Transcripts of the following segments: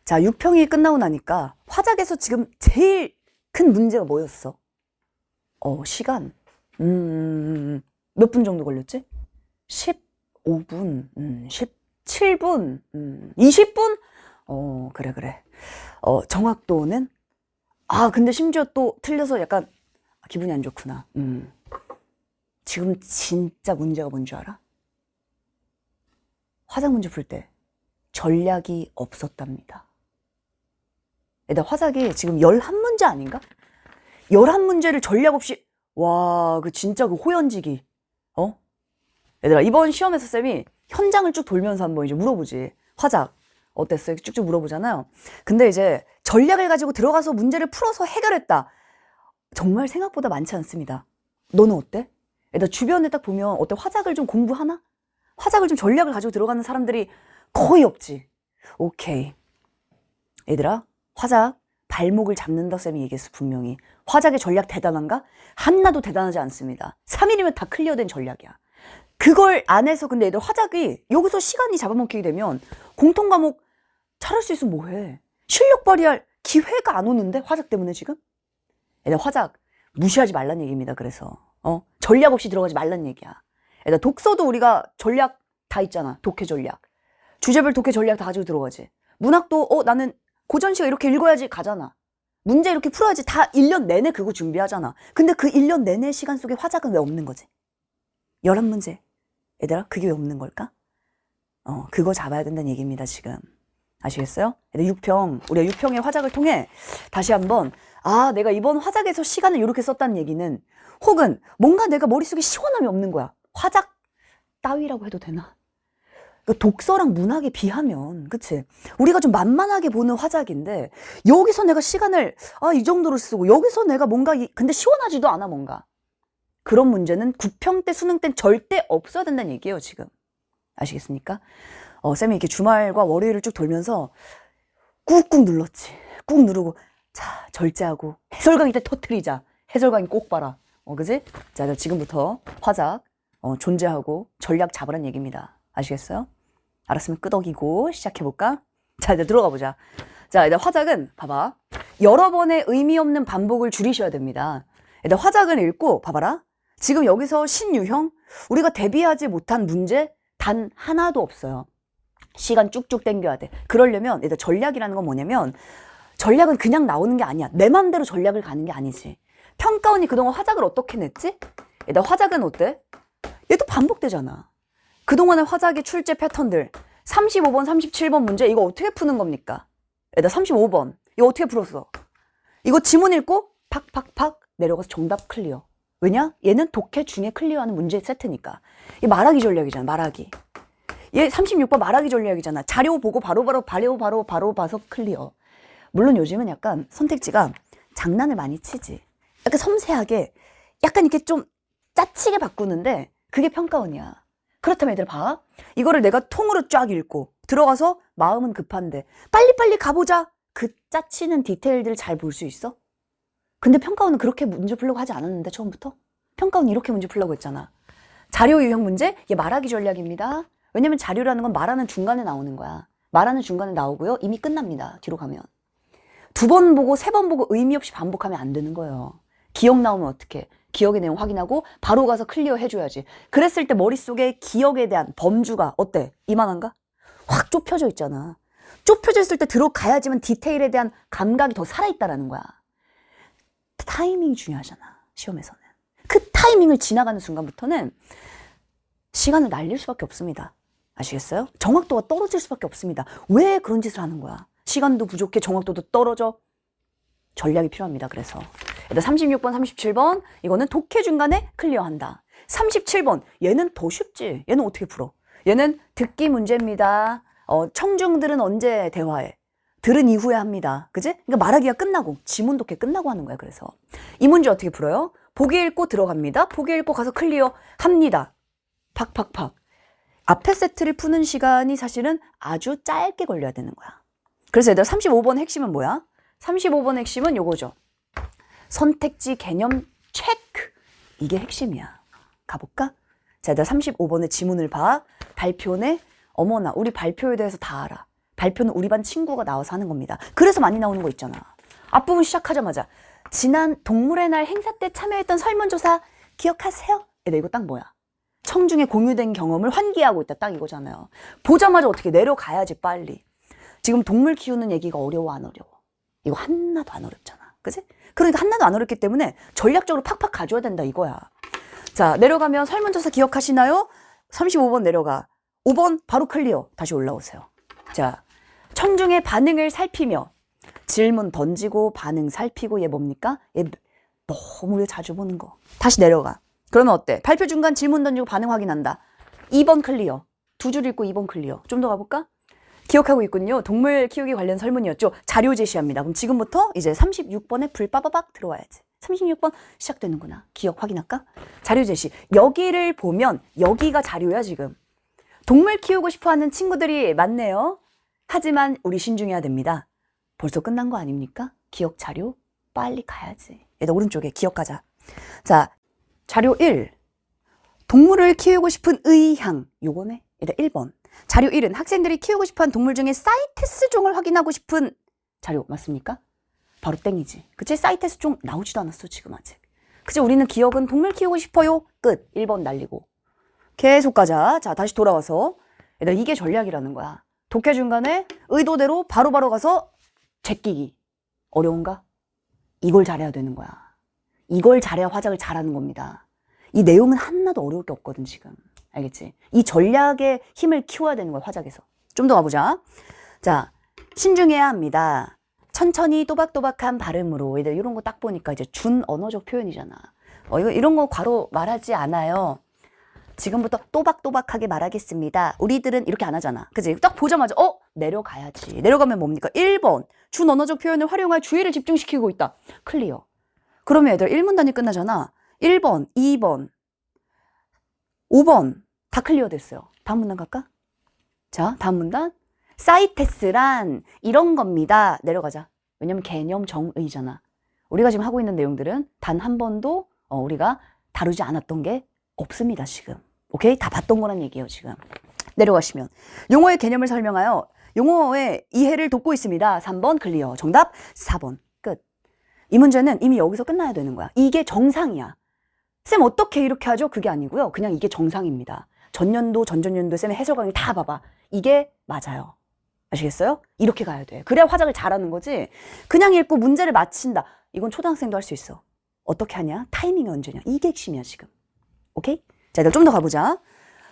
자, 6평이 끝나고 나니까 화작에서 지금 제일 큰 문제가 뭐였어? 시간. 몇 분 정도 걸렸지? 15분, 17분, 20분? 그래. 정확도는? 근데 심지어 또 틀려서 약간 기분이 안 좋구나. 지금 진짜 문제가 뭔지 알아? 화작 문제 풀 때 전략이 없었답니다. 얘들아, 화작이 지금 11문제 아닌가? 11문제를 전략 없이, 와, 진짜 호연지기. 얘들아, 이번 시험에서 쌤이 현장을 쭉 돌면서 한번 이제 물어보지. 화작, 어땠어? 이렇게 쭉쭉 물어보잖아요. 근데 이제 전략을 가지고 들어가서 문제를 풀어서 해결했다. 정말 생각보다 많지 않습니다. 너는 어때? 얘들아, 주변에 딱 보면 어때? 화작을 좀 공부하나? 화작을 좀 전략을 가지고 들어가는 사람들이 거의 없지. 오케이. 얘들아, 화작 발목을 잡는다 쌤이 얘기했어, 분명히. 화작의 전략 대단한가? 하나도 대단하지 않습니다. 3일이면 다 클리어된 전략이야. 그걸 안 해서 근데 애들 화작이 여기서 시간이 잡아먹히게 되면 공통과목 잘할 수 있으면 뭐해? 실력 발휘할 기회가 안 오는데? 화작 때문에 지금? 애들 화작 무시하지 말란 얘기입니다. 그래서 전략 없이 들어가지 말란 얘기야. 애들 독서도 우리가 전략 다 있잖아. 독해 전략. 주제별 독해 전략 다 가지고 들어가지. 문학도 나는 고전시가 이렇게 읽어야지 가잖아. 문제 이렇게 풀어야지 다 1년 내내 그거 준비하잖아. 근데 그 1년 내내 시간 속에 화작은 왜 없는 거지? 11문제. 얘들아, 그게 왜 없는 걸까? 그거 잡아야 된다는 얘기입니다, 지금. 아시겠어요? 얘들 6평, 우리가 6평의 화작을 통해 다시 한번, 내가 이번 화작에서 시간을 이렇게 썼다는 얘기는, 혹은 뭔가 내가 머릿속에 시원함이 없는 거야. 화작 따위라고 해도 되나? 독서랑 문학에 비하면, 그치? 우리가 좀 만만하게 보는 화작인데, 여기서 내가 시간을, 이 정도로 쓰고, 여기서 내가 뭔가, 근데 시원하지도 않아, 뭔가. 그런 문제는 9평 때 수능 땐 절대 없어야 된다는 얘기예요, 지금. 아시겠습니까? 쌤이 이렇게 주말과 월요일을 쭉 돌면서 꾹꾹 눌렀지. 꾹 누르고, 자, 절제하고, 해설강의 때 터뜨리자. 해설강의 꼭 봐라. 그지? 자, 지금부터 화작, 존재하고 전략 잡으란 얘기입니다. 아시겠어요? 알았으면 끄덕이고 시작해볼까? 자, 이제 들어가 보자. 자, 이제 화작은, 봐봐. 여러 번의 의미 없는 반복을 줄이셔야 됩니다. 일단 화작을 읽고, 봐봐라. 지금 여기서 신유형, 우리가 대비하지 못한 문제 단 하나도 없어요. 시간 쭉쭉 당겨야 돼. 그러려면 일단 전략이라는 건 뭐냐면, 전략은 그냥 나오는 게 아니야. 내 맘대로 전략을 가는 게 아니지. 평가원이 그동안 화작을 어떻게 냈지? 일단 화작은 어때? 얘도 반복되잖아. 그동안의 화작의 출제 패턴들, 35번, 37번 문제 이거 어떻게 푸는 겁니까? 일단 35번 이거 어떻게 풀었어? 이거 지문 읽고 팍팍팍 내려가서 정답 클리어. 왜냐? 얘는 독해 중에 클리어하는 문제 세트니까. 이 말하기 전략이잖아. 말하기. 얘 36번 말하기 전략이잖아. 자료 보고 바로 봐서 클리어. 물론 요즘은 약간 선택지가 장난을 많이 치지. 약간 섬세하게 약간 이렇게 좀 짜치게 바꾸는데 그게 평가원이야. 그렇다면 얘들 봐. 이거를 내가 통으로 쫙 읽고 들어가서 마음은 급한데 빨리빨리 가보자. 그 짜치는 디테일들을 잘 볼 수 있어? 근데 평가원은 그렇게 문제 풀려고 하지 않았는데 처음부터? 평가원은 이렇게 문제 풀려고 했잖아. 자료 유형 문제? 얘 말하기 전략입니다. 왜냐면 자료라는 건 말하는 중간에 나오는 거야. 말하는 중간에 나오고요. 이미 끝납니다. 뒤로 가면. 2번 보고 3번 보고 의미 없이 반복하면 안 되는 거예요. 기억 나오면 어떡해? 기억의 내용 확인하고 바로 가서 클리어 해줘야지. 그랬을 때 머릿속에 기억에 대한 범주가 어때? 이만한가? 확 좁혀져 있잖아. 좁혀져 있을 때 들어가야지만 디테일에 대한 감각이 더 살아있다라는 거야. 타이밍이 중요하잖아. 시험에서는. 그 타이밍을 지나가는 순간부터는 시간을 날릴 수밖에 없습니다. 아시겠어요? 정확도가 떨어질 수밖에 없습니다. 왜 그런 짓을 하는 거야? 시간도 부족해, 정확도도 떨어져. 전략이 필요합니다. 그래서 일단 36번, 37번 이거는 독해 중간에 클리어한다. 37번 얘는 더 쉽지. 얘는 어떻게 풀어? 얘는 듣기 문제입니다. 청중들은 언제 대화해? 들은 이후에 합니다. 그지? 그러니까 말하기가 끝나고 지문 독해 끝나고 하는 거야. 그래서 이 문제 어떻게 풀어요? 보기 읽고 들어갑니다. 보기 읽고 가서 클리어 합니다. 팍팍팍. 앞에 세트를 푸는 시간이 사실은 아주 짧게 걸려야 되는 거야. 그래서 얘들아 35번 핵심은 뭐야? 35번 핵심은 요거죠. 선택지 개념 체크. 이게 핵심이야. 가볼까? 자, 얘들아 35번의 지문을 봐. 발표네. 어머나, 우리 발표에 대해서 다 알아. 발표는 우리 반 친구가 나와서 하는 겁니다. 그래서 많이 나오는 거 있잖아. 앞부분 시작하자마자 지난 동물의 날 행사 때 참여했던 설문조사 기억하세요? 얘들 이거 딱 뭐야? 청중의 공유된 경험을 환기하고 있다. 딱 이거잖아요. 보자마자 어떻게 내려가야지 빨리. 지금 동물 키우는 얘기가 어려워 안 어려워? 이거 하나도 안 어렵잖아. 그치? 그러니까 하나도 안 어렵기 때문에 전략적으로 팍팍 가져야 된다 이거야. 자, 내려가면 설문조사 기억하시나요? 35번 내려가. 5번 바로 클리어. 다시 올라오세요. 자, 청중의 반응을 살피며 질문 던지고 반응 살피고 얘 뭡니까? 얘 너무 우리 자주 보는 거. 다시 내려가. 그러면 어때? 발표 중간 질문 던지고 반응 확인한다. 2번 클리어. 두 줄 읽고 2번 클리어. 좀 더 가볼까? 기억하고 있군요. 동물 키우기 관련 설문이었죠. 자료 제시합니다. 그럼 지금부터 이제 36번에 불 빠바박 들어와야지. 36번 시작되는구나. 기억 확인할까? 자료 제시. 여기를 보면 여기가 자료야 지금. 동물 키우고 싶어하는 친구들이 많네요. 하지만 우리 신중해야 됩니다. 벌써 끝난 거 아닙니까? 기억 자료 빨리 가야지. 얘들 오른쪽에 기억 가자. 자, 자료 1. 동물을 키우고 싶은 의향. 요거네. 얘들 1번. 자료 1은 학생들이 키우고 싶어하는 동물 중에 사이테스 종을 확인하고 싶은 자료 맞습니까? 바로 땡이지. 그치? 사이테스 종 나오지도 않았어 지금 아직. 그치? 우리는 기억은 동물 키우고 싶어요. 끝. 1번 날리고. 계속 가자. 자, 다시 돌아와서. 얘들 이게 전략이라는 거야. 독해 중간에 의도대로 바로바로 가서 제끼기. 어려운가? 이걸 잘해야 되는 거야. 이걸 잘해야 화작을 잘하는 겁니다. 이 내용은 하나도 어려울 게 없거든 지금. 알겠지? 이 전략의 힘을 키워야 되는 거야 화작에서. 좀 더 가보자. 자, 신중해야 합니다. 천천히 또박또박한 발음으로. 이런 거 딱 보니까 이제 준 언어적 표현이잖아. 이런 거 괄호 말하지 않아요. 지금부터 또박또박하게 말하겠습니다. 우리들은 이렇게 안 하잖아. 그치? 딱 보자마자 내려가야지. 내려가면 뭡니까? 1번 준 언어적 표현을 활용할 주의를 집중시키고 있다. 클리어. 그러면 애들 1문 단위 끝나잖아. 1번, 2번, 5번 다 클리어 됐어요. 다음 문단 갈까? 자, 다음 문단. 사이테스란 이런 겁니다. 내려가자. 왜냐면 개념 정의잖아. 우리가 지금 하고 있는 내용들은 단 한 번도 우리가 다루지 않았던 게 없습니다 지금. 오케이? 다 봤던 거란 얘기예요 지금. 내려가시면 용어의 개념을 설명하여 용어의 이해를 돕고 있습니다. 3번 클리어. 정답 4번. 끝. 이 문제는 이미 여기서 끝나야 되는 거야. 이게 정상이야. 쌤 어떻게 이렇게 하죠? 그게 아니고요. 그냥 이게 정상입니다. 전년도, 전전년도 쌤의 해설 강의 다 봐봐. 이게 맞아요. 아시겠어요? 이렇게 가야 돼. 그래야 화작을 잘하는 거지. 그냥 읽고 문제를 맞힌다. 이건 초등학생도 할 수 있어. 어떻게 하냐? 타이밍이 언제냐? 이게 핵심이야 지금. 오케이? 자, 얘들 좀 더 가보자.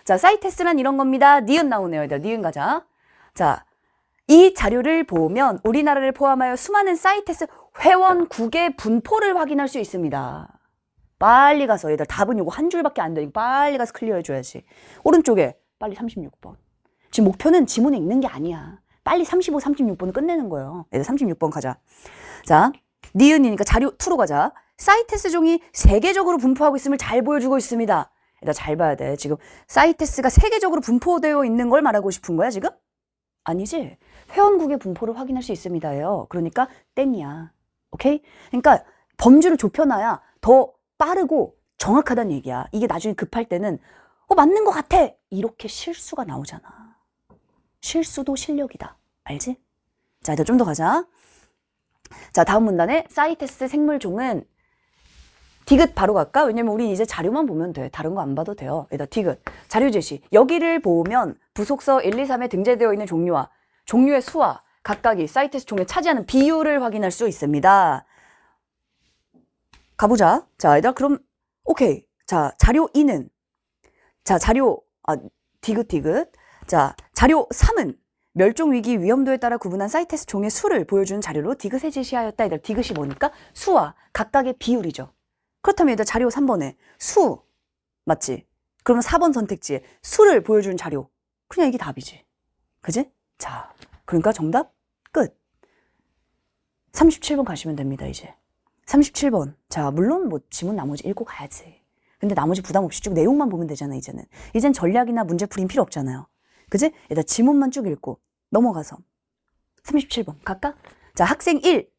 자, 사이테스란 이런 겁니다. 니은 나오네요. 얘들 니은 가자. 자, 이 자료를 보면 우리나라를 포함하여 수많은 사이테스 회원국의 분포를 확인할 수 있습니다. 빨리 가서 얘들 답은 요거 한 줄밖에 안 돼. 빨리 가서 클리어 해줘야지. 오른쪽에 빨리 36번. 지금 목표는 지문에 읽는 게 아니야. 빨리 35, 36번을 끝내는 거예요. 얘들 36번 가자. 자, 니은이니까 자료 2로 가자. 사이테스 종이 세계적으로 분포하고 있음을 잘 보여주고 있습니다. 얘들 잘 봐야 돼. 지금 사이테스가 세계적으로 분포되어 있는 걸 말하고 싶은 거야 지금? 아니지. 회원국의 분포를 확인할 수 있습니다예요. 그러니까 땡이야. 오케이? 그러니까 범주를 좁혀놔야 더 빠르고 정확하다는 얘기야. 이게 나중에 급할 때는 맞는 것 같아. 이렇게 실수가 나오잖아. 실수도 실력이다. 알지? 자, 이제 좀 더 가자. 자, 다음 문단에 사이테스 생물종은 디귿 바로 갈까? 왜냐면 우리 이제 자료만 보면 돼. 다른 거 안 봐도 돼요. 여기다 디귿. 자료 제시. 여기를 보면 부속서 1, 2, 3에 등재되어 있는 종류와 종류의 수와 각각이 사이테스 종에 차지하는 비율을 확인할 수 있습니다. 가보자. 자, 얘들아, 그럼, 오케이. 자, 자료 2는, 자, 디귿. 자, 자료 3은 멸종위기 위험도에 따라 구분한 사이테스 종의 수를 보여주는 자료로 디귿에 제시하였다. 얘들아, 디귿이 뭐니까? 수와 각각의 비율이죠. 그렇다면 얘들아, 자료 3번에 수, 맞지? 그러면 4번 선택지에 수를 보여주는 자료. 그냥 이게 답이지. 그지? 자, 그러니까 정답 끝. 37번 가시면 됩니다, 이제. 37번. 자, 물론 뭐 지문 나머지 읽고 가야지. 근데 나머지 부담 없이 쭉 내용만 보면 되잖아, 이제는. 이젠 전략이나 문제풀이는 필요 없잖아요. 그지? 일단 지문만 쭉 읽고 넘어가서 37번 갈까? 자, 학생 1.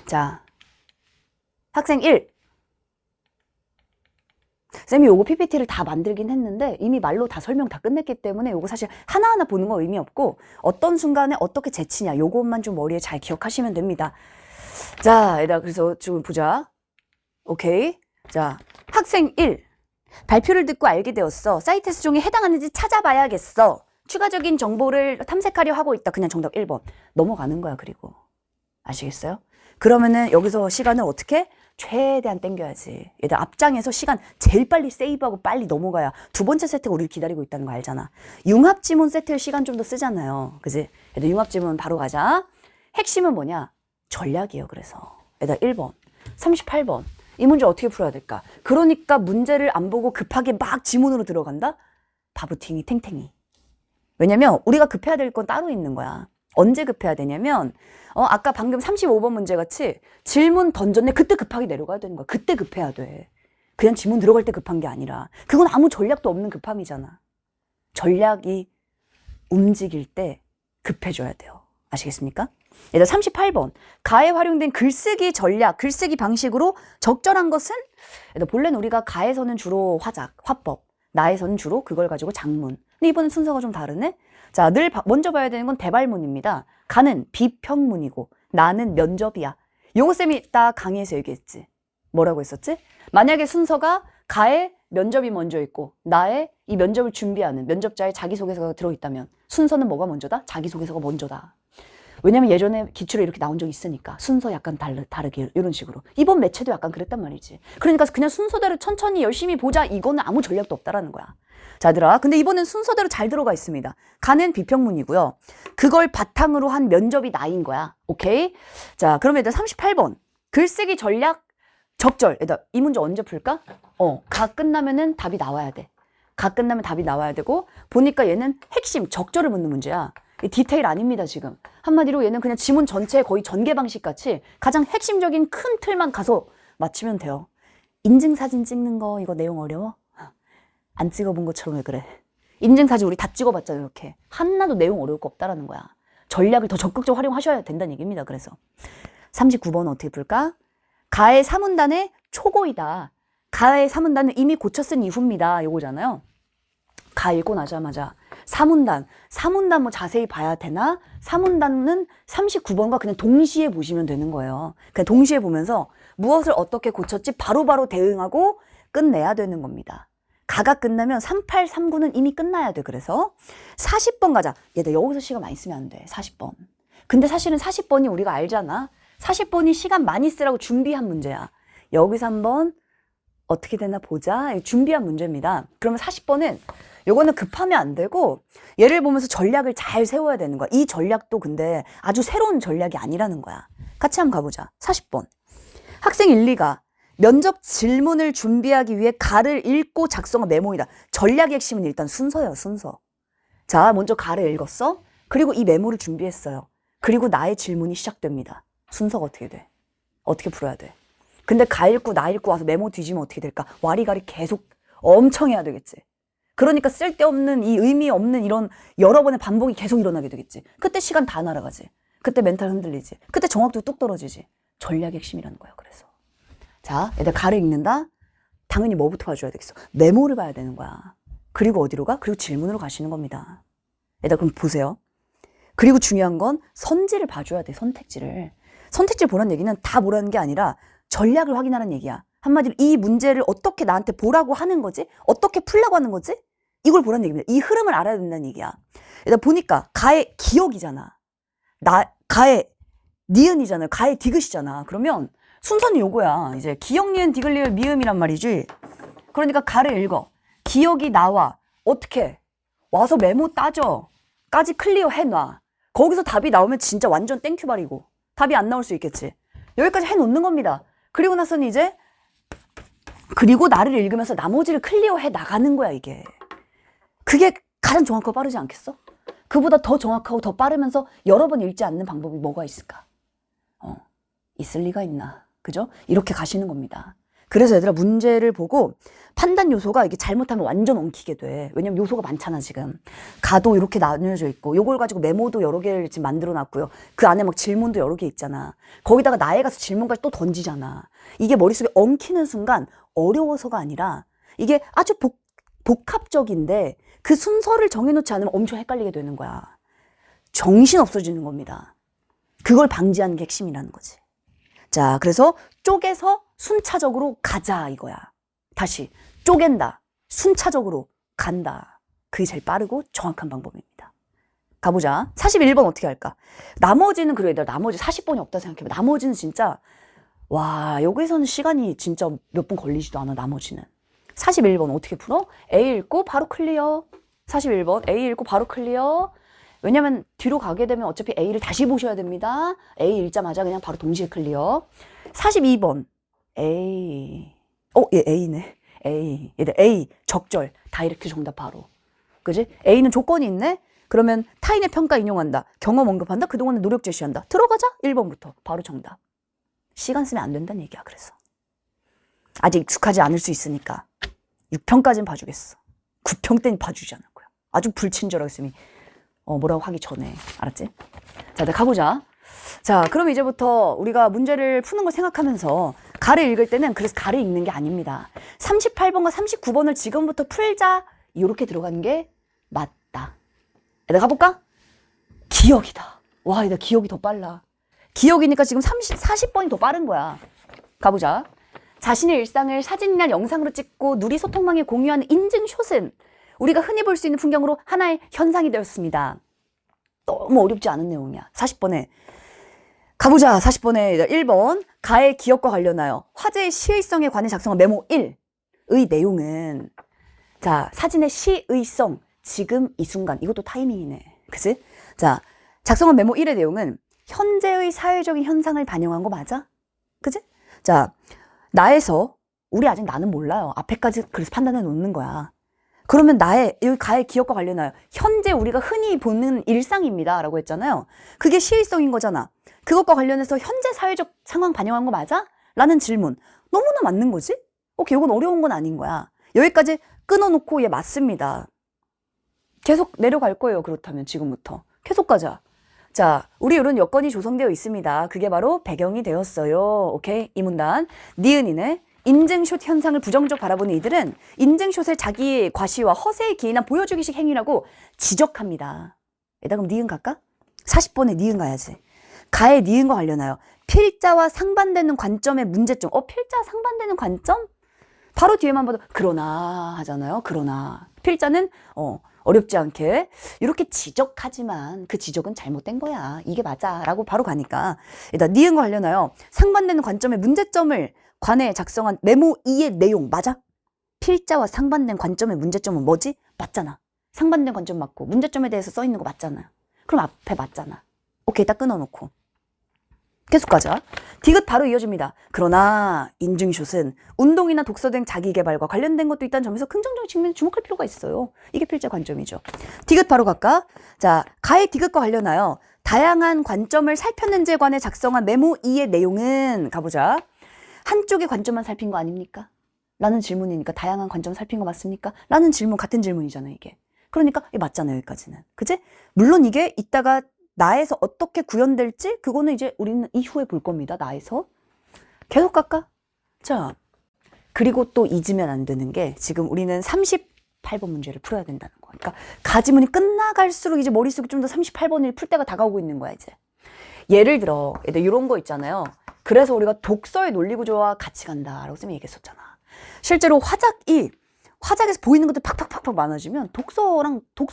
자, 학생 1. 쌤이 요거 PPT를 다 만들긴 했는데 이미 말로 다 설명 다 끝냈기 때문에 요거 사실 하나하나 보는 거 의미 없고 어떤 순간에 어떻게 제치냐 요것만 좀 머리에 잘 기억하시면 됩니다. 자, 얘들아 그래서 좀 보자. 오케이. 자, 학생 1. 발표를 듣고 알게 되었어. 사이트 수종에 해당하는지 찾아봐야겠어. 추가적인 정보를 탐색하려 하고 있다. 그냥 정답 1번. 넘어가는 거야, 그리고. 아시겠어요? 그러면은 여기서 시간을 어떻게? 최대한 땡겨야지. 얘들 앞장에서 시간 제일 빨리 세이브하고 빨리 넘어가야 두 번째 세트가 우리를 기다리고 있다는 거 알잖아. 융합지문 세트에 시간 좀 더 쓰잖아요. 그지? 얘들 융합지문 바로 가자. 핵심은 뭐냐? 전략이에요, 그래서. 얘들 1번. 38번. 이 문제 어떻게 풀어야 될까? 그러니까 문제를 안 보고 급하게 막 지문으로 들어간다? 바보팅이 탱탱이. 왜냐면 우리가 급해야 될 건 따로 있는 거야. 언제 급해야 되냐면 아까 방금 35번 문제 같이 질문 던졌네. 그때 급하게 내려가야 되는 거야. 그때 급해야 돼. 그냥 지문 들어갈 때 급한 게 아니라. 그건 아무 전략도 없는 급함이잖아. 전략이 움직일 때 급해져야 돼요. 아시겠습니까? 얘들 38번. 가에 활용된 글쓰기 전략, 글쓰기 방식으로 적절한 것은? 얘들 본래는 우리가 가에서는 주로 화작, 화법, 나에서는 주로 그걸 가지고 작문. 근데 이번엔 순서가 좀 다르네? 자, 늘 먼저 봐야 되는 건 대발문입니다. 가는 비평문이고 나는 면접이야. 요거 쌤이 딱 강의에서 얘기했지. 뭐라고 했었지? 만약에 순서가 가에 면접이 먼저 있고 나의 이 면접을 준비하는 면접자의 자기소개서가 들어있다면 순서는 뭐가 먼저다? 자기소개서가 먼저다. 왜냐면 예전에 기출에 이렇게 나온 적이 있으니까 순서 약간 다르게 이런 식으로. 이번 매체도 약간 그랬단 말이지. 그러니까 그냥 순서대로 천천히 열심히 보자 이거는 아무 전략도 없다라는 거야. 자, 얘들아. 근데 이번엔 순서대로 잘 들어가 있습니다. 가는 비평문이고요. 그걸 바탕으로 한 면접이 나인 거야. 오케이? 자, 그러면 일단 38번. 글쓰기 전략 적절. 얘들아, 이 문제 언제 풀까? 가 끝나면은 답이 나와야 돼. 가 끝나면 답이 나와야 되고 보니까 얘는 핵심 적절을 묻는 문제야. 디테일 아닙니다, 지금. 한마디로 얘는 그냥 지문 전체 거의 전개 방식 같이 가장 핵심적인 큰 틀만 가서 맞추면 돼요. 인증사진 찍는 거 이거 내용 어려워? 안 찍어본 것처럼 왜 그래? 인증사진 우리 다 찍어봤잖아요, 이렇게. 하나도 내용 어려울 거 없다라는 거야. 전략을 더 적극적으로 활용하셔야 된다는 얘기입니다, 그래서. 39번은 어떻게 풀까? 가의 사문단의 초고이다. 가의 사문단은 이미 고쳐 쓴 이후입니다. 요거잖아요. 가 읽고 나자마자 사문단 뭐 자세히 봐야 되나? 사문단은 39번과 그냥 동시에 보시면 되는 거예요. 그냥 동시에 보면서 무엇을 어떻게 고쳤지 바로바로 대응하고 끝내야 되는 겁니다. 가가 끝나면 38, 39는 이미 끝나야 돼. 그래서 40번 가자. 얘들 여기서 시간 많이 쓰면 안 돼. 40번. 근데 사실은 40번이 우리가 알잖아. 40번이 시간 많이 쓰라고 준비한 문제야. 여기서 한번 어떻게 되나 보자. 준비한 문제입니다. 그러면 40번은 요거는 급하면 안 되고 얘를 보면서 전략을 잘 세워야 되는 거야. 이 전략도 근데 아주 새로운 전략이 아니라는 거야. 같이 한번 가보자. 40번. 학생 1, 2가 면접 질문을 준비하기 위해 가를 읽고 작성한 메모이다. 전략의 핵심은 일단 순서예요. 순서. 자, 먼저 가를 읽었어. 그리고 이 메모를 준비했어요. 그리고 나의 질문이 시작됩니다. 순서가 어떻게 돼? 어떻게 풀어야 돼? 근데 가 읽고 나 읽고 와서 메모 뒤지면 어떻게 될까? 와리가리 계속 엄청 해야 되겠지. 그러니까 쓸데없는 이 의미 없는 이런 여러 번의 반복이 계속 일어나게 되겠지. 그때 시간 다 날아가지. 그때 멘탈 흔들리지. 그때 정확도 뚝 떨어지지. 전략의 핵심이라는 거야. 그래서 자, 얘들 가를 읽는다. 당연히 뭐부터 봐줘야 되겠어? 메모를 봐야 되는 거야. 그리고 어디로 가? 그리고 질문으로 가시는 겁니다. 얘들 그럼 보세요. 그리고 중요한 건 선지를 봐줘야 돼. 선택지를. 선택지를 보라는 얘기는 다 보라는 게 아니라 전략을 확인하는 얘기야. 한마디로 이 문제를 어떻게 나한테 보라고 하는 거지? 어떻게 풀라고 하는 거지? 이걸 보라는 얘기입니다. 이 흐름을 알아야 된다는 얘기야. 일단 보니까 가의 기억이잖아. 가의 니은이잖아요. 가의 디귿이잖아. 그러면 순서는 요거야. 이제 기억, 니은, 디귿, 리을, 미음이란 말이지. 그러니까 가를 읽어. 기억이 나와. 어떻게? 와서 메모 따져. 까지 클리어 해놔. 거기서 답이 나오면 진짜 완전 땡큐발이고 답이 안 나올 수 있겠지. 여기까지 해놓는 겁니다. 그리고 나서는 이제 그리고 나를 읽으면서 나머지를 클리어해 나가는 거야, 이게. 그게 가장 정확하고 빠르지 않겠어? 그보다 더 정확하고 더 빠르면서 여러 번 읽지 않는 방법이 뭐가 있을까? 있을 리가 있나? 그죠? 이렇게 가시는 겁니다. 그래서 얘들아 문제를 보고 판단 요소가 이게 잘못하면 완전 엉키게 돼. 왜냐면 요소가 많잖아, 지금. 가도 이렇게 나뉘어져 있고 요걸 가지고 메모도 여러 개를 지금 만들어 놨고요. 그 안에 막 질문도 여러 개 있잖아. 거기다가 나에 가서 질문까지 또 던지잖아. 이게 머릿속에 엉키는 순간 어려워서가 아니라 이게 아주 복합적인데 그 순서를 정해놓지 않으면 엄청 헷갈리게 되는 거야. 정신 없어지는 겁니다. 그걸 방지하는 게 핵심이라는 거지. 자, 그래서 쪼개서 순차적으로 가자 이거야. 다시 쪼갠다. 순차적으로 간다. 그게 제일 빠르고 정확한 방법입니다. 가보자. 41번 어떻게 할까? 나머지는 그래. 나머지 40번이 없다 생각해봐. 나머지는 진짜 와, 여기서는 시간이 진짜 몇 분 걸리지도 않아. 나머지는. 41번 어떻게 풀어? A 읽고 바로 클리어. 41번 A 읽고 바로 클리어. 왜냐면 뒤로 가게 되면 어차피 A를 다시 보셔야 됩니다. A 읽자마자 그냥 바로 동시에 클리어. 42번 A. 얘 A네. A. 얘들 A 적절. 다이렉트 정답 바로. 그지? A는 조건이 있네? 그러면 타인의 평가 인용한다. 경험 언급한다. 그동안의 노력 제시한다. 들어가자. 1번부터. 바로 정답. 시간 쓰면 안 된다는 얘기야. 그래서. 아직 익숙하지 않을 수 있으니까 6평까지는 봐주겠어. 9평 때는 봐주지 않을 거야. 아주 불친절하게 쌤이 뭐라고 하기 전에. 알았지? 자, 이제 가보자. 자, 그럼 이제부터 우리가 문제를 푸는 걸 생각하면서 가를 읽을 때는 그래서 가를 읽는 게 아닙니다. 38번과 39번을 지금부터 풀자. 이렇게 들어가는 게 맞다. 내가 가볼까? 기억이다. 와, 나 기억이 더 빨라. 기억이니까 지금 40번이 더 빠른 거야. 가보자. 자신의 일상을 사진이나 영상으로 찍고 누리 소통망에 공유하는 인증샷은 우리가 흔히 볼 수 있는 풍경으로 하나의 현상이 되었습니다. 너무 어렵지 않은 내용이야. 40번에 가보자. 40번에 1번 가의 기억과 관련하여 화제의 시의성에 관해 작성한 메모 1의 내용은 자, 사진의 시의성 지금 이 순간 이것도 타이밍이네. 그치? 자, 작성한 메모 1의 내용은 현재의 사회적인 현상을 반영한 거 맞아? 그치? 자, 나에서 우리 아직 나는 몰라요. 앞에까지 그래서 판단해 놓는 거야. 그러면 여기 가의 기억과 관련하여 현재 우리가 흔히 보는 일상입니다 라고 했잖아요. 그게 시의성인 거잖아. 그것과 관련해서 현재 사회적 상황 반영한 거 맞아? 라는 질문. 너무나 맞는 거지? 오케이, 이건 어려운 건 아닌 거야. 여기까지 끊어놓고 얘 맞습니다. 계속 내려갈 거예요. 그렇다면 지금부터. 계속 가자. 자, 우리 이런 여건이 조성되어 있습니다. 그게 바로 배경이 되었어요. 오케이? 이 문단. 니은이네. 인증샷 현상을 부정적 바라보는 이들은 인증샷을 자기의 과시와 허세에 기인한 보여주기식 행위라고 지적합니다. 얘들아, 그럼 니은 갈까? 40번에 니은 가야지. 가의 니은과 관련하여 필자와 상반되는 관점의 문제점. 필자와 상반되는 관점? 바로 뒤에만 봐도 그러나 하잖아요. 그러나. 필자는 어렵지 않게 이렇게 지적하지만 그 지적은 잘못된 거야. 이게 맞아. 라고 바로 가니까. 일단 니은과 관련하여 상반되는 관점의 문제점을 관해 작성한 메모 2의 내용 맞아? 필자와 상반된 관점의 문제점은 뭐지? 맞잖아. 상반된 관점 맞고 문제점에 대해서 써 있는 거 맞잖아. 그럼 앞에 맞잖아. 오케이, 딱 끊어놓고. 계속 가자. 디귿 바로 이어집니다. 그러나 인증샷은 운동이나 독서 등 자기개발과 관련된 것도 있다는 점에서 긍정적인 측면에 주목할 필요가 있어요. 이게 필자 관점이죠. 디귿 바로 갈까? 자, 가의 디귿과 관련하여 다양한 관점을 살폈는지에 관해 작성한 메모 2의 내용은 가보자. 한쪽의 관점만 살핀 거 아닙니까? 라는 질문이니까 다양한 관점 살핀 거 맞습니까? 라는 질문, 같은 질문이잖아 이게. 그러니까 이게 맞잖아요 여기까지는. 그치? 물론 이게 이따가 나에서 어떻게 구현될지 그거는 이제 우리는 이후에 볼 겁니다. 나에서. 계속 갈까? 자, 그리고 또 잊으면 안 되는 게 지금 우리는 38번 문제를 풀어야 된다는 거. 그러니까 가지문이 끝나갈수록 이제 머릿속에 좀 더 38번을 풀 때가 다가오고 있는 거야 이제. 예를 들어 이런 거 있잖아요. 그래서 우리가 독서의 논리구조와 같이 간다라고 쌤이 얘기했었잖아. 실제로 화작에서 보이는 것들 팍팍팍팍 많아지면 독서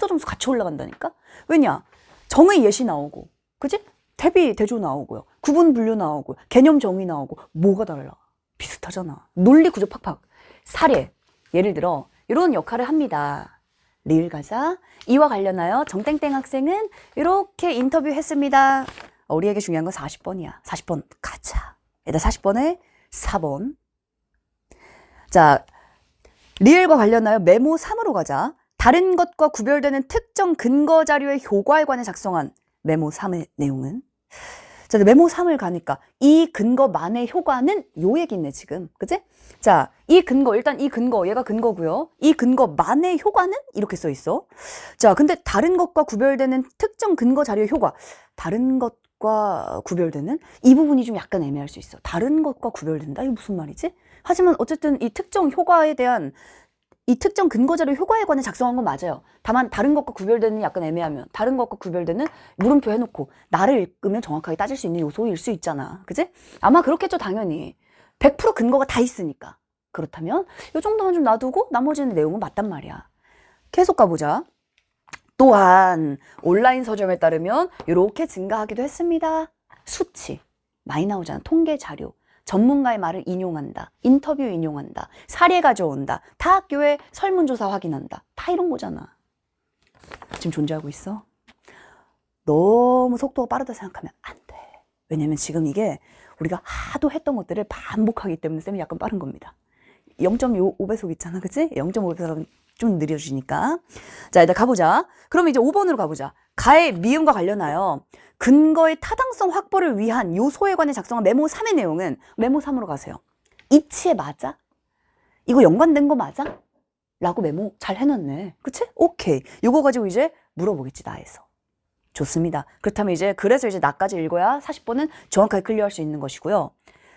점수 같이 올라간다니까? 왜냐? 정의 예시 나오고, 그치? 대비, 대조 나오고요. 구분, 분류 나오고, 개념 정의 나오고, 뭐가 달라? 비슷하잖아. 논리 구조 팍팍. 사례, 예를 들어 이런 역할을 합니다. 리을 가자. 이와 관련하여 정땡땡 학생은 이렇게 인터뷰했습니다. 우리에게 중요한 건 40번이야. 40번 가자. 얘들아 40번에 4번. 자, 리을과 관련하여 메모 3으로 가자. 다른 것과 구별되는 특정 근거 자료의 효과에 관해 작성한 메모 3의 내용은? 자, 메모 3을 가니까 이 근거만의 효과는 요 얘기네 지금. 그치? 자, 이 근거, 일단 이 근거, 얘가 근거고요. 이 근거만의 효과는 이렇게 써 있어. 자, 근데 다른 것과 구별되는 특정 근거 자료의 효과. 다른 것과 구별되는? 이 부분이 좀 약간 애매할 수 있어. 다른 것과 구별된다? 이게 무슨 말이지? 하지만 어쨌든 이 특정 효과에 대한 이 특정 근거자료 효과에 관해 작성한 건 맞아요. 다만 다른 것과 구별되는 약간 애매하면 다른 것과 구별되는 물음표 해놓고 나를 읽으면 정확하게 따질 수 있는 요소일 수 있잖아. 그지? 아마 그렇겠죠, 당연히. 100% 근거가 다 있으니까. 그렇다면 이 정도만 좀 놔두고 나머지는 내용은 맞단 말이야. 계속 가보자. 또한 온라인 서점에 따르면 이렇게 증가하기도 했습니다. 수치 많이 나오잖아. 통계 자료. 전문가의 말을 인용한다. 인터뷰 인용한다. 사례 가져온다. 다 학교에 설문조사 확인한다. 다 이런 거잖아. 지금 존재하고 있어? 너무 속도가 빠르다 생각하면 안 돼. 왜냐면 지금 이게 우리가 하도 했던 것들을 반복하기 때문에 쌤이 약간 빠른 겁니다. 0.5배속 있잖아. 그치? 0.5배속은 좀 느려지니까. 자, 일단 가보자. 그럼 이제 5번으로 가보자. 가의 미음과 관련하여 근거의 타당성 확보를 위한 요소에 관해 작성한 메모 3의 내용은 메모 3으로 가세요. 이치에 맞아? 이거 연관된 거 맞아? 라고 메모 잘 해놨네. 그치? 오케이. 요거 가지고 이제 물어보겠지, 나에서. 좋습니다. 그렇다면 이제 그래서 이제 나까지 읽어야 40번은 정확하게 클리어할 수 있는 것이고요.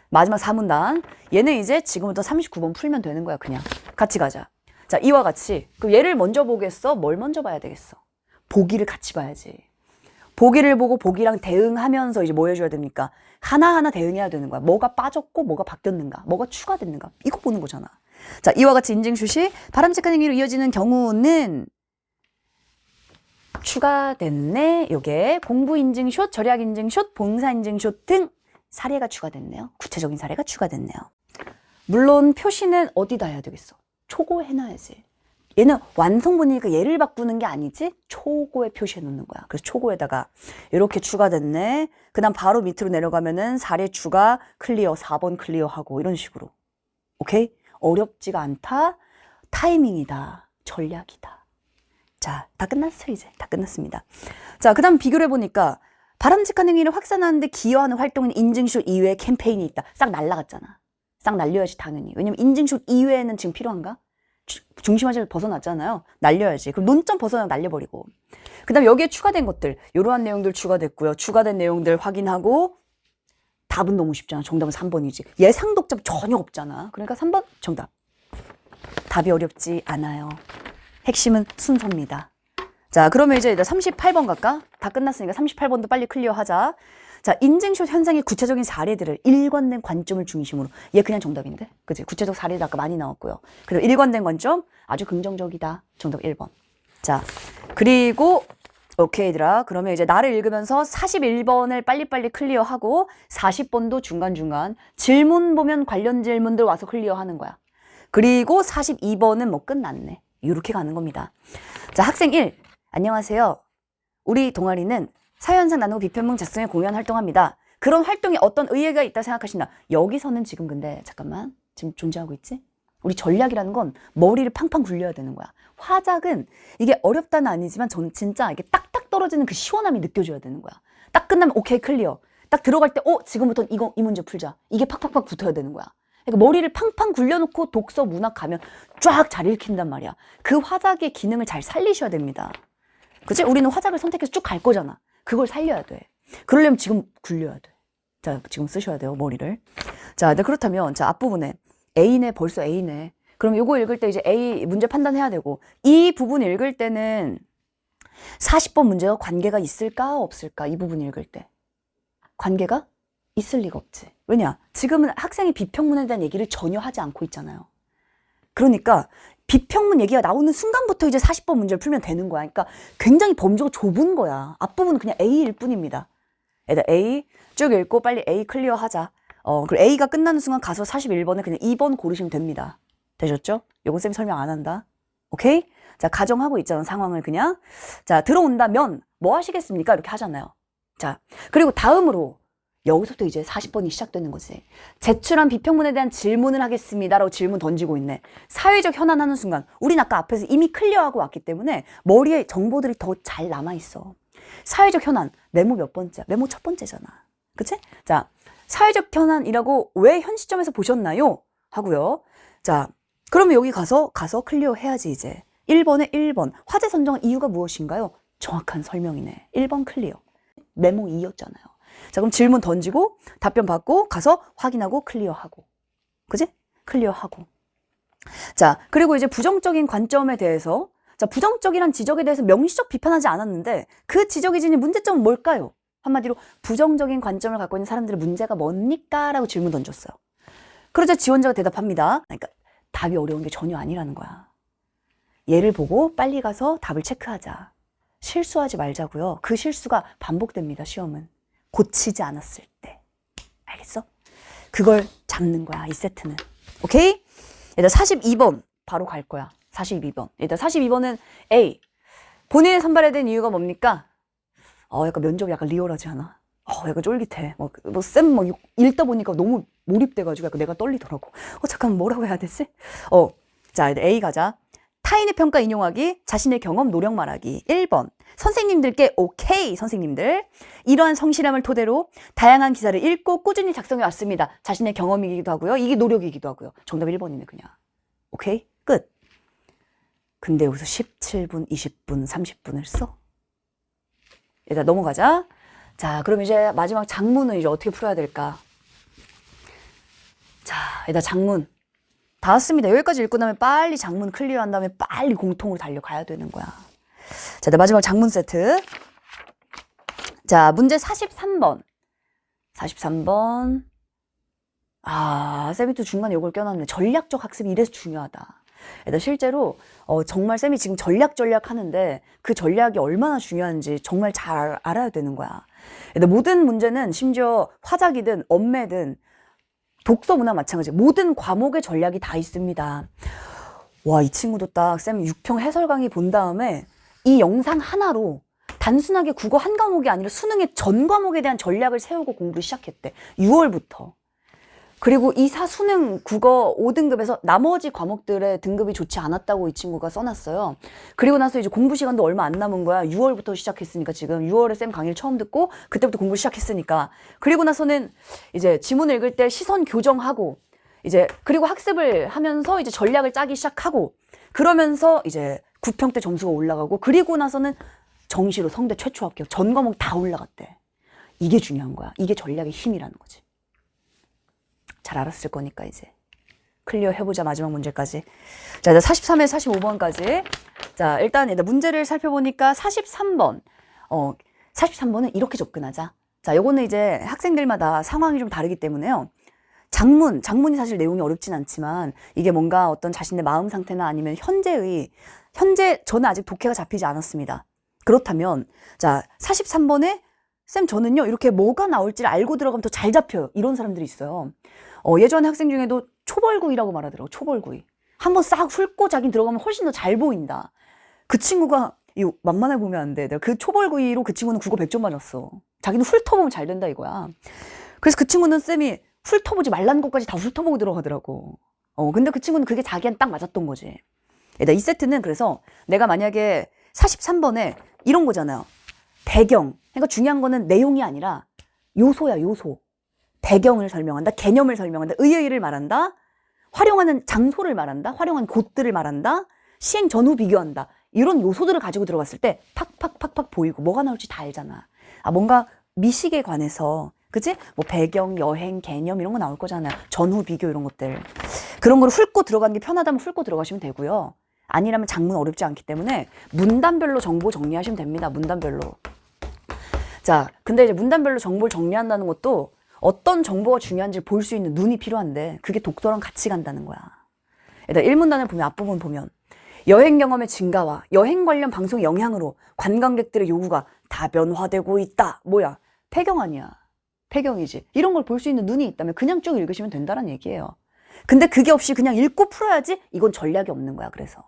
마지막 4문단. 얘는 이제 지금부터 39번 풀면 되는 거야, 그냥. 같이 가자. 자, 이와 같이. 그럼 얘를 먼저 보겠어? 뭘 먼저 봐야 되겠어? 보기를 같이 봐야지. 보기를 보고 보기랑 대응하면서 이제 뭐 해줘야 됩니까? 하나하나 대응해야 되는 거야. 뭐가 빠졌고 뭐가 바뀌었는가, 뭐가 추가됐는가, 이거 보는 거잖아. 자, 이와 같이 인증슛이 바람직한 행위로 이어지는 경우는 추가됐네. 요게 공부 인증슛, 절약 인증슛, 봉사 인증슛 등 사례가 추가됐네요. 구체적인 사례가 추가됐네요. 물론 표시는 어디다 해야 되겠어? 초고에 해놔야지. 얘는 완성본이니까 얘를 바꾸는 게 아니지 초고에 표시해 놓는 거야. 그래서 초고에다가 이렇게 추가됐네. 그 다음 바로 밑으로 내려가면은 사례 추가 클리어 4번 클리어하고 이런 식으로. 오케이? 어렵지가 않다. 타이밍이다. 전략이다. 자, 다 끝났어. 이제 다 끝났습니다. 자, 그 다음 비교를 해보니까 바람직한 행위를 확산하는데 기여하는 활동인 인증슛 이외에 캠페인이 있다. 싹 날라갔잖아. 싹 날려야지 당연히. 왜냐면 인증슛 이외에는 지금 필요한가? 중심화제를 벗어났잖아요. 날려야지. 그럼 논점 벗어나 날려버리고. 그 다음 여기에 추가된 것들. 이러한 내용들 추가됐고요. 추가된 내용들 확인하고 답은 너무 쉽잖아. 정답은 3번이지. 예상 독점 전혀 없잖아. 그러니까 3번 정답. 답이 어렵지 않아요. 핵심은 순서입니다. 자, 그러면 이제 38번 갈까? 다 끝났으니까 38번도 빨리 클리어하자. 자, 인증슛 현상의 구체적인 사례들을 일관된 관점을 중심으로. 얘 그냥 정답인데? 그치? 구체적 사례도 아까 많이 나왔고요. 그래서 일관된 관점, 아주 긍정적이다. 정답 1번. 자, 그리고 오케이 얘들아. 그러면 이제 나를 읽으면서 41번을 빨리빨리 클리어하고 40번도 중간중간 질문 보면 관련 질문들 와서 클리어하는 거야. 그리고 42번은 뭐 끝났네. 이렇게 가는 겁니다. 자, 학생 1. 안녕하세요. 우리 동아리는 사회현상 나누고 비평문 작성에 공연 활동합니다. 그런 활동에 어떤 의의가 있다 생각하신다. 여기서는 지금 근데 잠깐만 지금 존재하고 있지? 우리 전략이라는 건 머리를 팡팡 굴려야 되는 거야. 화작은 이게 어렵다는 아니지만 저는 진짜 이게 딱딱 떨어지는 그 시원함이 느껴져야 되는 거야. 딱 끝나면 오케이 클리어. 딱 들어갈 때 지금부터 이 문제 풀자. 이게 팍팍팍 붙어야 되는 거야. 그러니까 머리를 팡팡 굴려놓고 독서 문학 가면 쫙 잘 읽힌단 말이야. 그 화작의 기능을 잘 살리셔야 됩니다. 그치? 우리는 화작을 선택해서 쭉 갈 거잖아. 그걸 살려야 돼. 그러려면 지금 굴려야 돼. 자, 지금 쓰셔야 돼요, 머리를. 자, 그렇다면, 자, 앞부분에 A네, 벌써 A네. 그럼 요거 읽을 때 이제 A 문제 판단해야 되고, 이 부분 읽을 때는 40번 문제가 관계가 있을까, 없을까? 이 부분 읽을 때. 관계가 있을 리가 없지. 왜냐? 지금은 학생이 비평문에 대한 얘기를 전혀 하지 않고 있잖아요. 그러니까, 비평문 얘기가 나오는 순간부터 이제 40번 문제를 풀면 되는 거야. 그러니까 굉장히 범주가 좁은 거야. 앞부분은 그냥 A일 뿐입니다. 얘들 A 쭉 읽고 빨리 A 클리어 하자. 그리고 A가 끝나는 순간 가서 41번에 그냥 2번 고르시면 됩니다. 되셨죠? 요건 쌤이 설명 안 한다. 오케이? 자, 가정하고 있잖아. 상황을 그냥. 자, 들어온다면 뭐 하시겠습니까? 이렇게 하잖아요. 자, 그리고 다음으로 여기서부터 이제 40번이 시작되는 거지. 제출한 비평문에 대한 질문을 하겠습니다. 라고 질문 던지고 있네. 사회적 현안 하는 순간 우린 아까 앞에서 이미 클리어하고 왔기 때문에 머리에 정보들이 더 잘 남아있어. 사회적 현안 메모 몇 번째야? 메모 첫 번째잖아. 그치? 자, 사회적 현안이라고 왜 현 시점에서 보셨나요? 하고요. 자, 그러면 여기 가서 클리어 해야지 이제. 1번에 1번. 화제 선정한 이유가 무엇인가요? 정확한 설명이네. 1번 클리어. 메모 2였잖아요. 자, 그럼 질문 던지고 답변 받고 가서 확인하고 클리어하고. 그지? 클리어하고. 자, 그리고 이제 부정적인 관점에 대해서, 자, 부정적이란 지적에 대해서 명시적 비판하지 않았는데 그 지적이 지닌 문제점은 뭘까요? 한마디로 부정적인 관점을 갖고 있는 사람들의 문제가 뭡니까? 라고 질문 던졌어요. 그러자 지원자가 대답합니다. 그러니까 답이 어려운 게 전혀 아니라는 거야. 얘를 보고 빨리 가서 답을 체크하자. 실수하지 말자고요. 그 실수가 반복됩니다, 시험은. 고치지 않았을 때. 알겠어? 그걸 잡는 거야, 이 세트는. 오케이? 일단 42번 바로 갈 거야. 42번. 일단 42번은 A. 본인의 선발에 대한 이유가 뭡니까? 약간 면접이 약간 리얼하지 않아? 약간 쫄깃해. 쌤 읽다 보니까 너무 몰입돼가지고 약간 내가 떨리더라고. 잠깐 뭐라고 해야 되지? 자, A 가자. 타인의 평가 인용하기, 자신의 경험 노력 말하기. 1번. 선생님들께 오케이, 선생님들. 이러한 성실함을 토대로 다양한 기사를 읽고 꾸준히 작성해 왔습니다. 자신의 경험이기도 하고요. 이게 노력이기도 하고요. 정답 1번이네, 그냥. 오케이? 끝. 근데 여기서 17분, 20분, 30분을 써? 일단 넘어가자. 자, 그럼 이제 마지막 장문은 이제 어떻게 풀어야 될까? 자, 일단 장문. 다 왔습니다. 여기까지 읽고 나면 빨리 장문 클리어한 다음에 빨리 공통으로 달려가야 되는 거야. 자, 마지막 장문 세트. 자, 문제 43번. 43번. 쌤이 또 중간에 이걸 껴놨네. 전략적 학습이 이래서 중요하다. 일단 실제로 정말 쌤이 지금 전략 하는데 그 전략이 얼마나 중요한지 정말 잘 알아야 되는 거야. 일단 모든 문제는 심지어 화작이든 엄매든 독서 문화 마찬가지. 모든 과목의 전략이 다 있습니다. 와, 이 친구도 딱 쌤 6평 해설 강의 본 다음에 이 영상 하나로 단순하게 국어 한 과목이 아니라 수능의 전 과목에 대한 전략을 세우고 공부를 시작했대. 6월부터. 그리고 이사 수능 국어 5등급에서 나머지 과목들의 등급이 좋지 않았다고 이 친구가 써놨어요. 그리고 나서 이제 공부 시간도 얼마 안 남은 거야. 6월부터 시작했으니까 지금 6월에 쌤 강의를 처음 듣고 그때부터 공부 시작했으니까. 그리고 나서는 이제 지문 읽을 때 시선 교정하고 이제 그리고 학습을 하면서 이제 전략을 짜기 시작하고 그러면서 이제 9평 때 점수가 올라가고 그리고 나서는 정시로 성대 최초 합격 전 과목 다 올라갔대. 이게 중요한 거야. 이게 전략의 힘이라는 거지. 잘 알았을 거니까 이제 클리어 해보자. 마지막 문제까지. 자, 43에서 45번까지. 자, 일단 문제를 살펴보니까 43번. 43번은 이렇게 접근하자. 자, 요거는 이제 학생들마다 상황이 좀 다르기 때문에요. 장문이 사실 내용이 어렵진 않지만 이게 뭔가 어떤 자신의 마음 상태나 아니면 현재 저는 아직 독해가 잡히지 않았습니다. 그렇다면 자, 43번에 쌤 저는요 이렇게 뭐가 나올지를 알고 들어가면 더 잘 잡혀요. 이런 사람들이 있어요. 예전에 학생 중에도 초벌구이라고 말하더라고. 초벌구이. 한번 싹 훑고 자기 들어가면 훨씬 더 잘 보인다. 그 친구가 이거 만만해 보면 안 돼. 내가 그 초벌구이로 그 친구는 국어 100점 맞았어. 자기는 훑어보면 잘 된다 이거야. 그래서 그 친구는 쌤이 훑어보지 말라는 것까지 다 훑어보고 들어가더라고. 근데 그 친구는 그게 자기한테 딱 맞았던 거지. 이 세트는 그래서 내가 만약에 43번에 이런 거잖아요. 배경. 그러니까 중요한 거는 내용이 아니라 요소야, 요소. 배경을 설명한다. 개념을 설명한다. 의의를 말한다. 활용하는 장소를 말한다. 활용한 곳들을 말한다. 시행 전후 비교한다. 이런 요소들을 가지고 들어갔을 때 팍팍팍팍 보이고 뭐가 나올지 다 알잖아. 뭔가 미식에 관해서 그치? 뭐 배경, 여행, 개념 이런 거 나올 거잖아요. 전후 비교 이런 것들. 그런 거를 훑고 들어가는 게 편하다면 훑고 들어가시면 되고요. 아니라면 장문 어렵지 않기 때문에 문단별로 정보 정리하시면 됩니다. 문단별로. 자, 근데 이제 문단별로 정보를 정리한다는 것도 어떤 정보가 중요한지 볼 수 있는 눈이 필요한데 그게 독서랑 같이 간다는 거야. 일단 1문단을 보면 앞부분 보면 여행 경험의 증가와 여행 관련 방송의 영향으로 관광객들의 요구가 다변화되고 있다. 뭐야? 폐경 아니야. 폐경이지. 이런 걸 볼 수 있는 눈이 있다면 그냥 쭉 읽으시면 된다는 얘기예요. 근데 그게 없이 그냥 읽고 풀어야지 이건 전략이 없는 거야. 그래서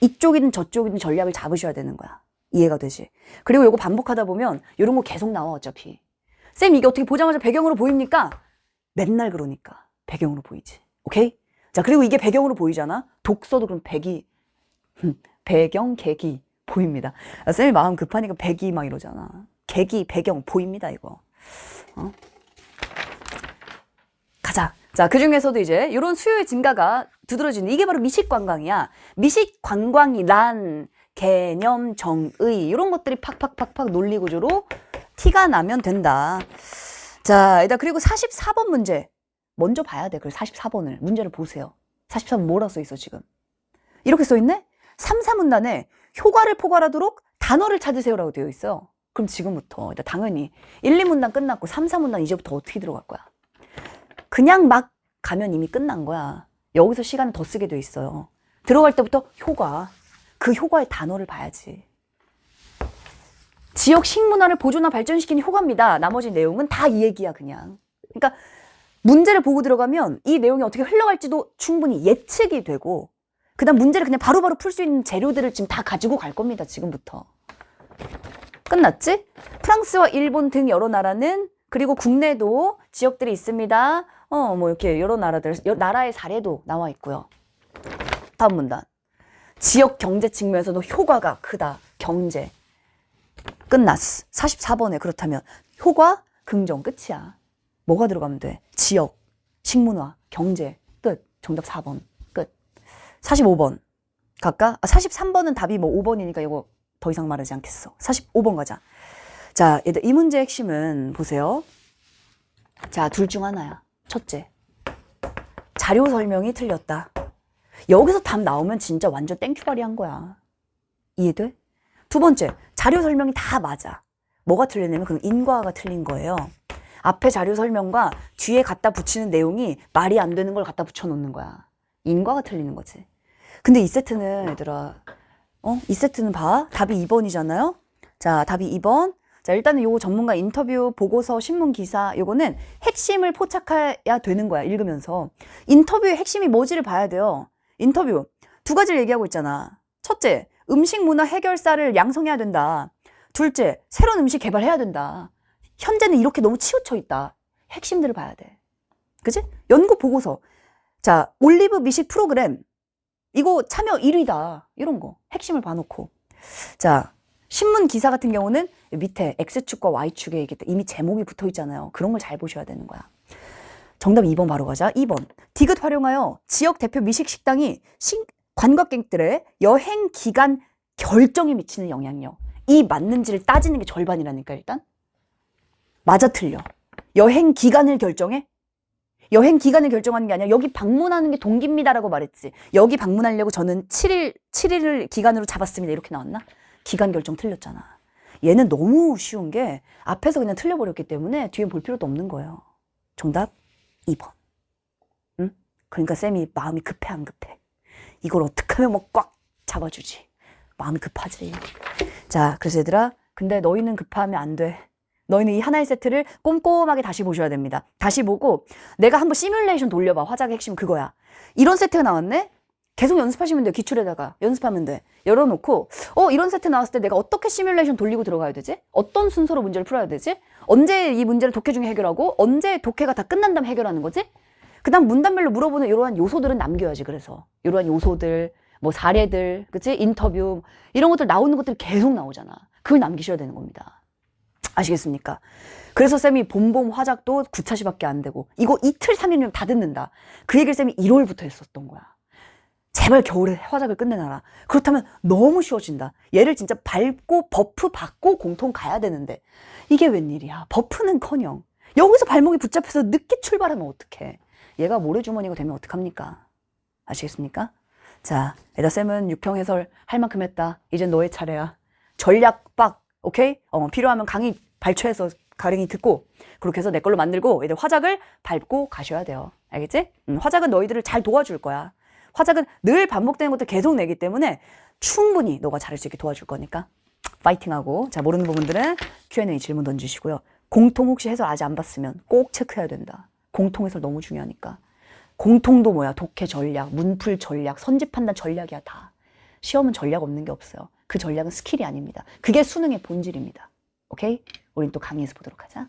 이쪽이든 저쪽이든 전략을 잡으셔야 되는 거야. 이해가 되지? 그리고 이거 반복하다 보면 이런 거 계속 나와 어차피. 쌤 이게 어떻게 보자마자 배경으로 보입니까? 맨날 그러니까 배경으로 보이지. 오케이? 자, 그리고 이게 배경으로 보이잖아. 독서도 그럼 배경, 계기 보입니다. 쌤이 마음 급하니까 배기 막 이러잖아. 계기, 배경 보입니다 이거. 가자. 자, 그 중에서도 이제 이런 수요의 증가가 두드러지는 이게 바로 미식관광이야. 미식관광이란 개념, 정의 이런 것들이 팍팍팍팍 논리구조로 티가 나면 된다. 자, 일단 그리고 44번 문제 먼저 봐야 돼. 그래서 44번을 문제를 보세요. 44번 뭐라 써 있어 지금? 이렇게 써 있네? 3, 4문단에 효과를 포괄하도록 단어를 찾으세요라고 되어 있어요. 그럼 지금부터 당연히 1, 2문단 끝났고 3, 4문단 이제부터 어떻게 들어갈 거야? 그냥 막 가면 이미 끝난 거야. 여기서 시간을 더 쓰게 돼 있어요. 들어갈 때부터 효과, 그 효과의 단어를 봐야지. 지역 식문화를 보존화 발전시키는 효과입니다. 나머지 내용은 다 이 얘기야 그냥. 그러니까 문제를 보고 들어가면 이 내용이 어떻게 흘러갈지도 충분히 예측이 되고 그 다음 문제를 그냥 바로바로 풀 수 있는 재료들을 지금 다 가지고 갈 겁니다. 지금부터. 끝났지? 프랑스와 일본 등 여러 나라는 그리고 국내도 지역들이 있습니다. 뭐 이렇게 여러 나라들, 나라의 사례도 나와 있고요. 다음 문단. 지역 경제 측면에서도 효과가 크다. 경제. 끝났어. 44번에 그렇다면 효과, 긍정 끝이야. 뭐가 들어가면 돼? 지역, 식문화, 경제 끝. 정답 4번 끝. 45번 갈까? 43번은 답이 뭐 5번이니까 이거 더 이상 말하지 않겠어. 45번 가자. 자, 얘들 이 문제의 핵심은 보세요. 자, 둘 중 하나야. 첫째, 자료 설명이 틀렸다. 여기서 답 나오면 진짜 완전 땡큐바리 한 거야. 이해돼? 두 번째, 자료 설명이 다 맞아. 뭐가 틀렸냐면 그럼 인과가 틀린 거예요. 앞에 자료 설명과 뒤에 갖다 붙이는 내용이 말이 안 되는 걸 갖다 붙여놓는 거야. 인과가 틀리는 거지. 근데 이 세트는 얘들아, 이 세트는 봐. 답이 2번이잖아요. 자, 답이 2번. 자, 일단은 요거 전문가 인터뷰, 보고서, 신문 기사, 요거는 핵심을 포착해야 되는 거야, 읽으면서. 인터뷰의 핵심이 뭐지를 봐야 돼요. 인터뷰. 두 가지를 얘기하고 있잖아. 첫째, 음식 문화 해결사를 양성해야 된다. 둘째, 새로운 음식 개발해야 된다. 현재는 이렇게 너무 치우쳐 있다. 핵심들을 봐야 돼. 그치? 연구 보고서. 자, 올리브 미식 프로그램. 이거 참여 1위다. 이런 거. 핵심을 봐놓고. 자, 신문 기사 같은 경우는 밑에 X축과 Y축에 이미 제목이 붙어 있잖아요. 그런 걸 잘 보셔야 되는 거야. 정답 2번 바로 가자. 2번. 디귿 활용하여 지역 대표 미식 식당이 관광객들의 여행 기간 결정에 미치는 영향력. 이 맞는지를 따지는 게 절반이라니까 일단. 맞아 틀려. 여행 기간을 결정해? 여행 기간을 결정하는 게 아니라 여기 방문하는 게 동기입니다라고 말했지. 여기 방문하려고 저는 7일을 기간으로 잡았습니다. 이렇게 나왔나? 기간 결정 틀렸잖아. 얘는 너무 쉬운 게 앞에서 그냥 틀려버렸기 때문에 뒤에 볼 필요도 없는 거예요. 정답 2번. 응? 그러니까 쌤이 마음이 급해 안 급해? 이걸 어떻게 하면 뭐 꽉 잡아주지? 마음이 급하지. 자, 그래서 얘들아, 근데 너희는 급하면 안 돼. 너희는 이 하나의 세트를 꼼꼼하게 다시 보셔야 됩니다. 다시 보고 내가 한번 시뮬레이션 돌려봐. 화작의 핵심 그거야. 이런 세트가 나왔네? 계속 연습하시면 돼요. 기출에다가 연습하면 돼. 열어놓고 이런 세트 나왔을 때 내가 어떻게 시뮬레이션 돌리고 들어가야 되지? 어떤 순서로 문제를 풀어야 되지? 언제 이 문제를 독해 중에 해결하고 언제 독해가 다 끝난 다음에 해결하는 거지? 그 다음 문단별로 물어보는 이러한 요소들은 남겨야지. 그래서 이러한 요소들, 뭐 사례들, 그치? 인터뷰 이런 것들 나오는 것들이 계속 나오잖아. 그걸 남기셔야 되는 겁니다. 아시겠습니까? 그래서 쌤이 봄봄 화작도 9차시밖에 안 되고 이거 이틀 3일이면 다 듣는다. 그 얘기를 쌤이 1월부터 했었던 거야. 제발 겨울에 화작을 끝내놔라. 그렇다면 너무 쉬워진다. 얘를 진짜 밟고 버프 받고 공통 가야 되는데 이게 웬일이야. 버프는커녕 여기서 발목이 붙잡혀서 늦게 출발하면 어떡해. 얘가 모래주머니가 되면 어떡합니까? 아시겠습니까? 자, 에다쌤은 6평 해설 할 만큼 했다. 이제 너의 차례야. 전략 빡, 오케이? 필요하면 강의 발췌해서 가령이 듣고 그렇게 해서 내 걸로 만들고 얘들 화작을 밟고 가셔야 돼요. 알겠지? 화작은 너희들을 잘 도와줄 거야. 화작은 늘 반복되는 것도 계속 내기 때문에 충분히 너가 잘할 수 있게 도와줄 거니까 파이팅하고. 자, 모르는 부분들은 Q&A 질문 던지시고요. 공통 혹시 해설 아직 안 봤으면 꼭 체크해야 된다. 공통 해설 너무 중요하니까. 공통도 뭐야? 독해 전략, 문풀 전략, 선지 판단 전략이야 다. 시험은 전략 없는 게 없어요. 그 전략은 스킬이 아닙니다. 그게 수능의 본질입니다. 오케이? 우린 또 강의에서 보도록 하자.